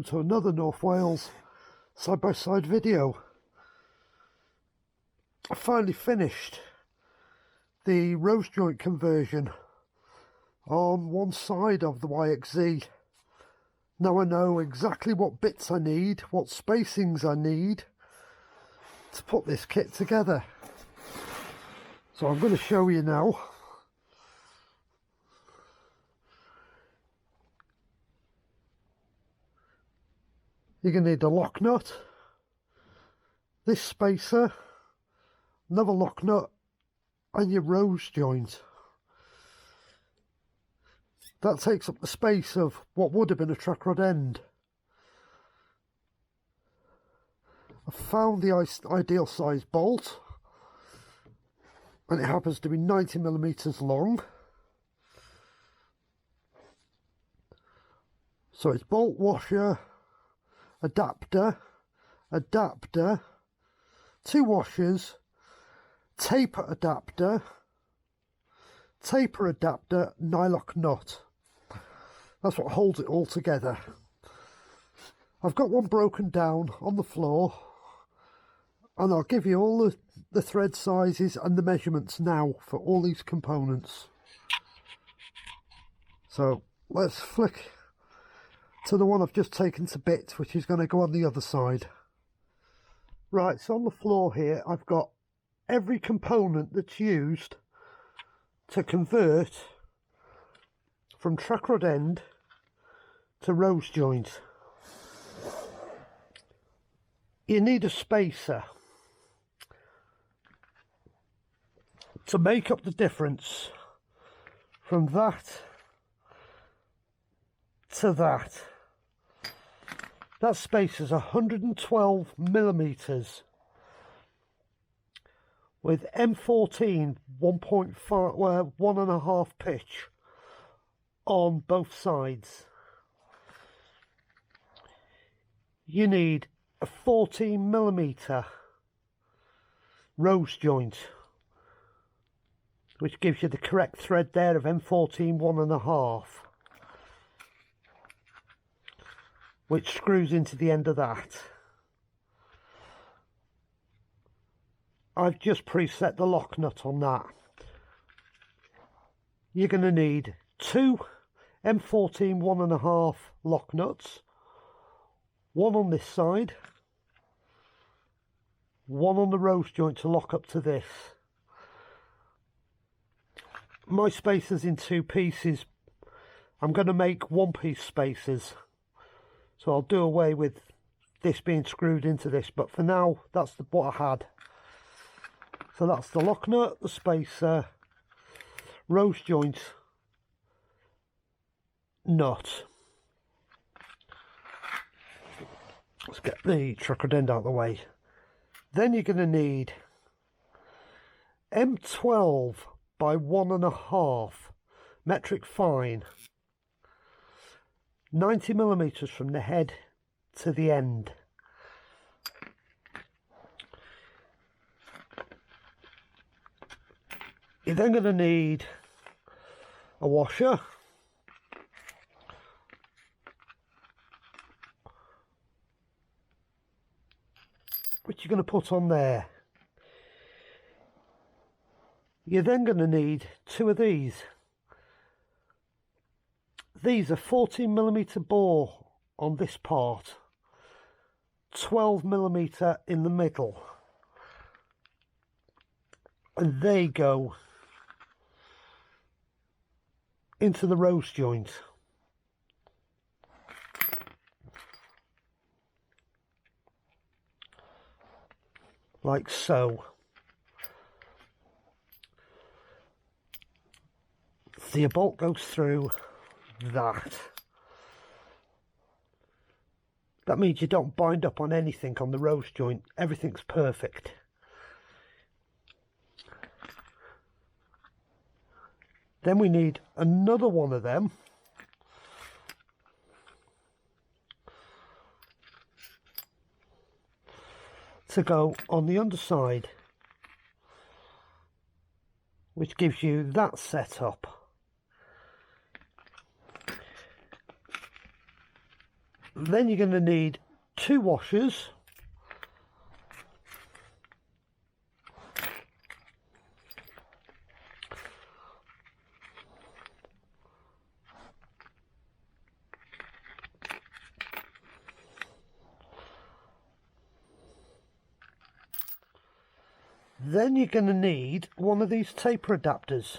to another North Wales side-by-side video. I finally finished the rose joint conversion on one side of the YXZ. Now I know exactly what bits I need, what spacings I need to put this kit together. So I'm going to show you now. You're going to need a lock nut, this spacer, another lock nut, and your rose joint. That takes up the space of what would have been a track rod end. I found the ideal size bolt, and it happens to be 90mm long. So it's bolt washer, adapter, two washers, taper adapter, nylock nut. That's what holds it all together. I've got one broken down on the floor, and I'll give you all the thread sizes and the measurements now for all these components. So let's flick to the one I've just taken to bits, which is going to go on the other side. Right, so on the floor here I've got every component that's used to convert from track rod end to rose joint. You need a spacer to make up the difference from that to that. That spacer's 112mm with M14 1.5, 1.5 pitch on both sides. You need a 14mm rose joint, which gives you the correct thread there of M14 1.5, which screws into the end of that. I've just preset the lock nut on that. You're going to need two M14 1.5 lock nuts, one on this side, one on the rose joint to lock up to this. My spacer's in two pieces. I'm going to make one piece spacers, so I'll do away with this being screwed into this, but for now that's what I had. So that's the lock nut, the spacer, rose joint, nut. Let's get the track rod end out of the way. Then you're going to need M12 by 1.5 metric fine, 90mm from the head to the end. You're then going to need a washer, which you're going to put on there. You're then going to need two of these. These are 14mm bore on this part, 12mm in the middle, and they go into the rose joint. Like so. So your bolt goes through that. That means you don't bind up on anything on the rose joint. Everything's perfect. Then we need another one of them to go on the underside, which gives you that setup. Then you're going to need 2 washers. Then you're going to need one of these taper adapters.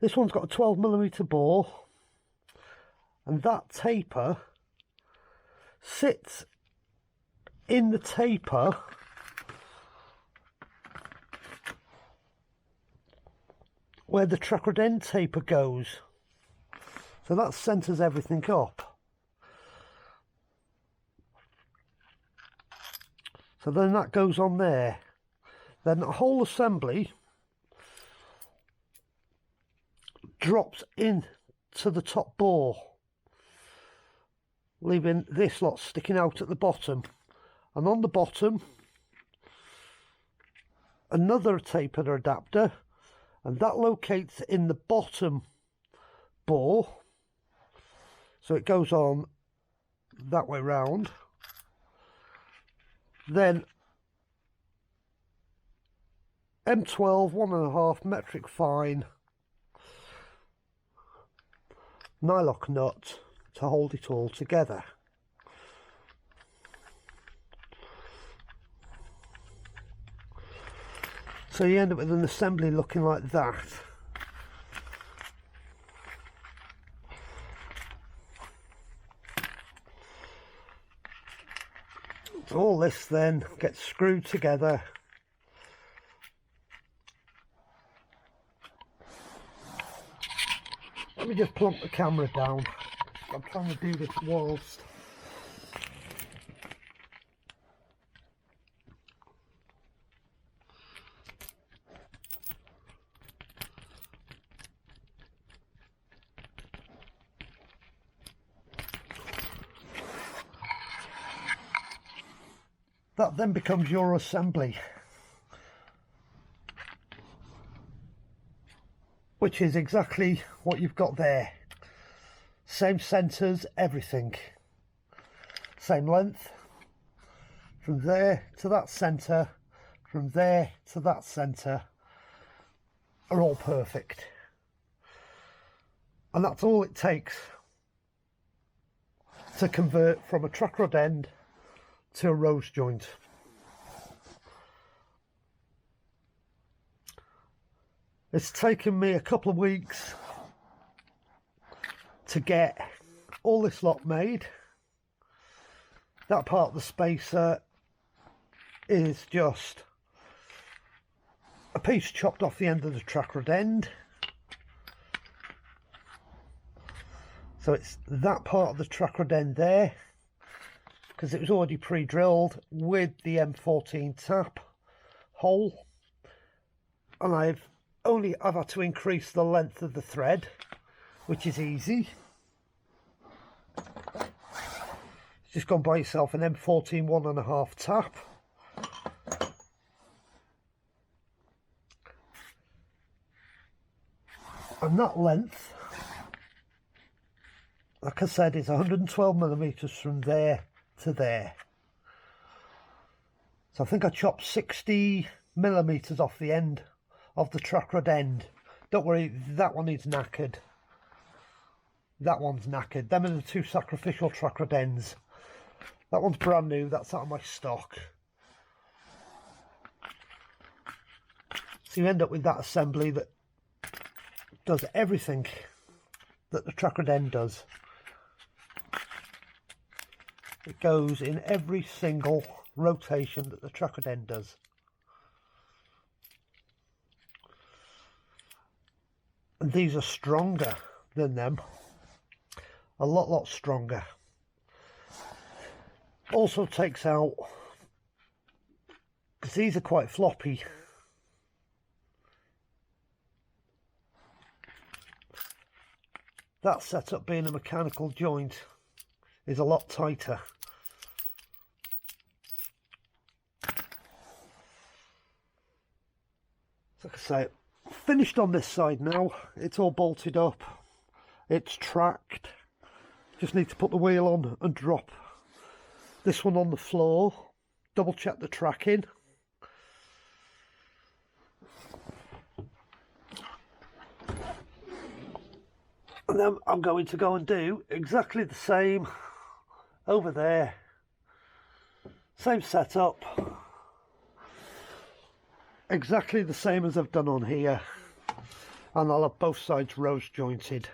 This one's got a 12mm bore, and that taper sits in the taper where the track rod end taper goes. So that centres everything up. So then that goes on there. Then the whole assembly drops in to the top bore, leaving this lot sticking out at the bottom. And on the bottom, another tapered adapter, and that locates in the bottom bore. So it goes on that way round. Then M12 1.5 metric fine nylock nut to hold it all together. So you end up with an assembly looking like that. So all this then gets screwed together. Let me just plump the camera down. I'm trying to do this whilst. That then becomes your assembly, which is exactly what you've got there. Same centres, everything. Same length. From there to that centre, from there to that centre, are all perfect. And that's all it takes to convert from a track rod end to a rose joint. It's taken me a couple of weeks to get all this lot made. That part of the spacer is just a piece chopped off the end of the track rod end. So it's that part of the track rod end there, because it was already pre-drilled with the M14 tap hole, and I've had to increase the length of the thread, which is easy. Just gone buy yourself an M14 1.5 tap. And that length, like I said, is 112mm from there to there. So I think I chopped 60mm off the end of the track rod end. Don't worry, that one is knackered. That one's knackered. Them are the 2 sacrificial track rod ends. That one's brand new, that's out of my stock. So you end up with that assembly that does everything that the track rod end does. It goes in every single rotation that the track rod end does. And these are stronger than them. A lot stronger. Also takes out, because these are quite floppy, that setup being a mechanical joint is a lot tighter. So like I say, finished on this side now. It's all bolted up, it's tracked, Just need to put the wheel on and drop this one on the floor, double check the tracking. And then I'm going to go and do exactly the same over there. Same setup. Exactly the same as I've done on here. And I'll have both sides rose jointed.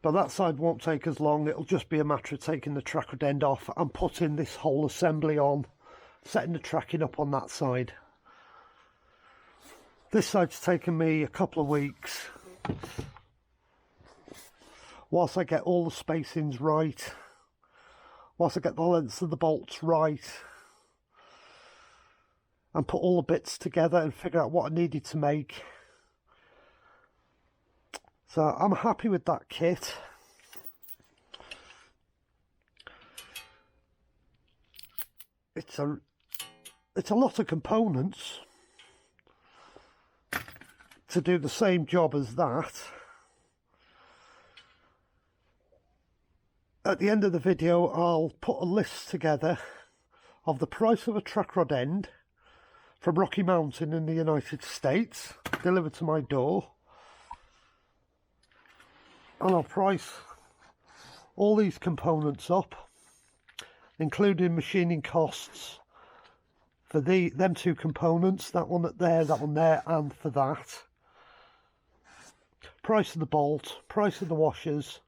But that side won't take as long. It'll just be a matter of taking the track rod end off and putting this whole assembly on, setting the tracking up on that side. This side's taken me a couple of weeks whilst I get all the spacings right, whilst I get the lengths of the bolts right and put all the bits together and figure out what I needed to make. So I'm happy with that kit. It's a lot of components to do the same job as that. At the end of the video I'll put a list together of the price of a track rod end from Rocky Mountain in the United States delivered to my door, and I'll price all these components up, including machining costs for them two components, that one there, and for that. Price of the bolt, price of the washers,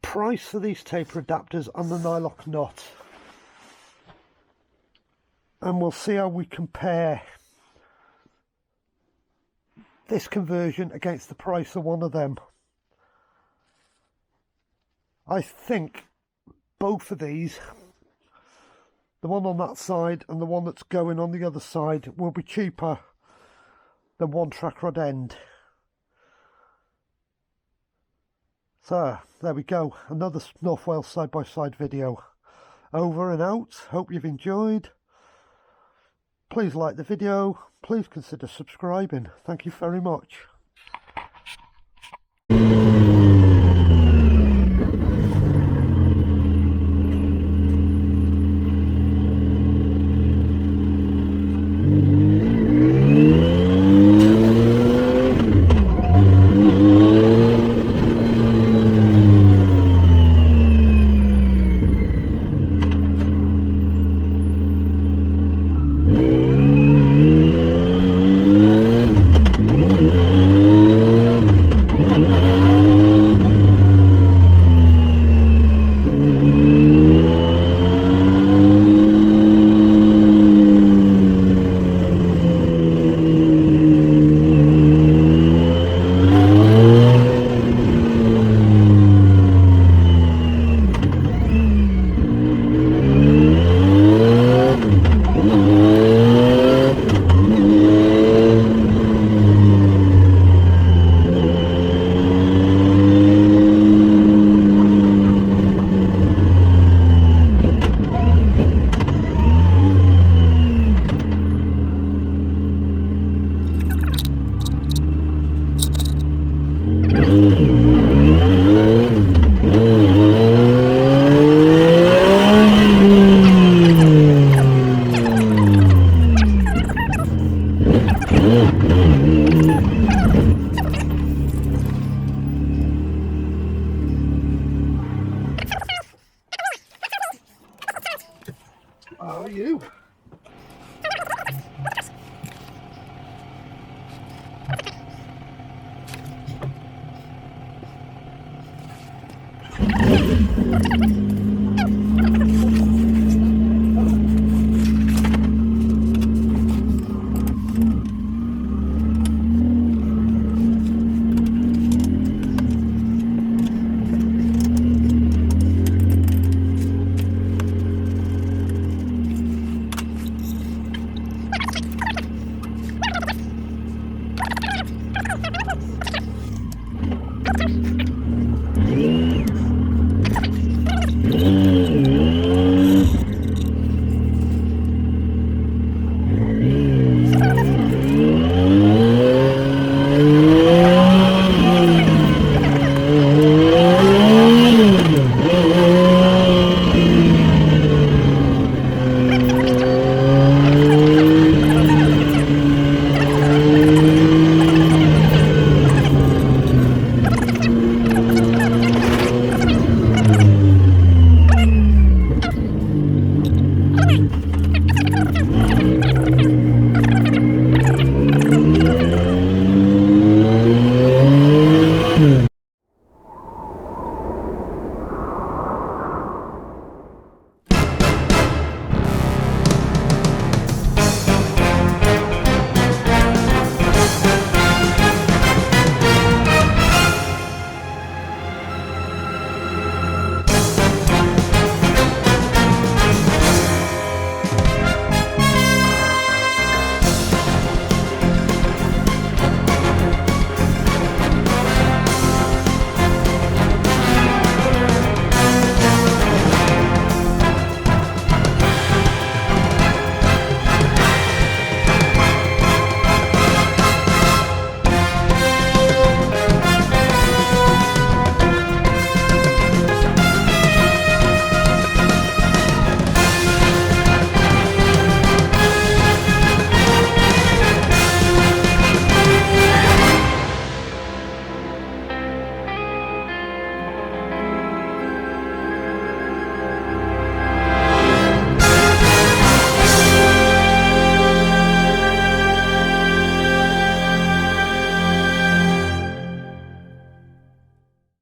price for these taper adapters and the nylock nut, and we'll see how we compare this conversion against the price of one of them. I think both of these, the one on that side and the one that's going on the other side, will be cheaper than one track rod end. So there we go, another North Wales side-by-side video. Over and out. Hope you've enjoyed. Please like the video, please consider subscribing. Thank you very much. How are you?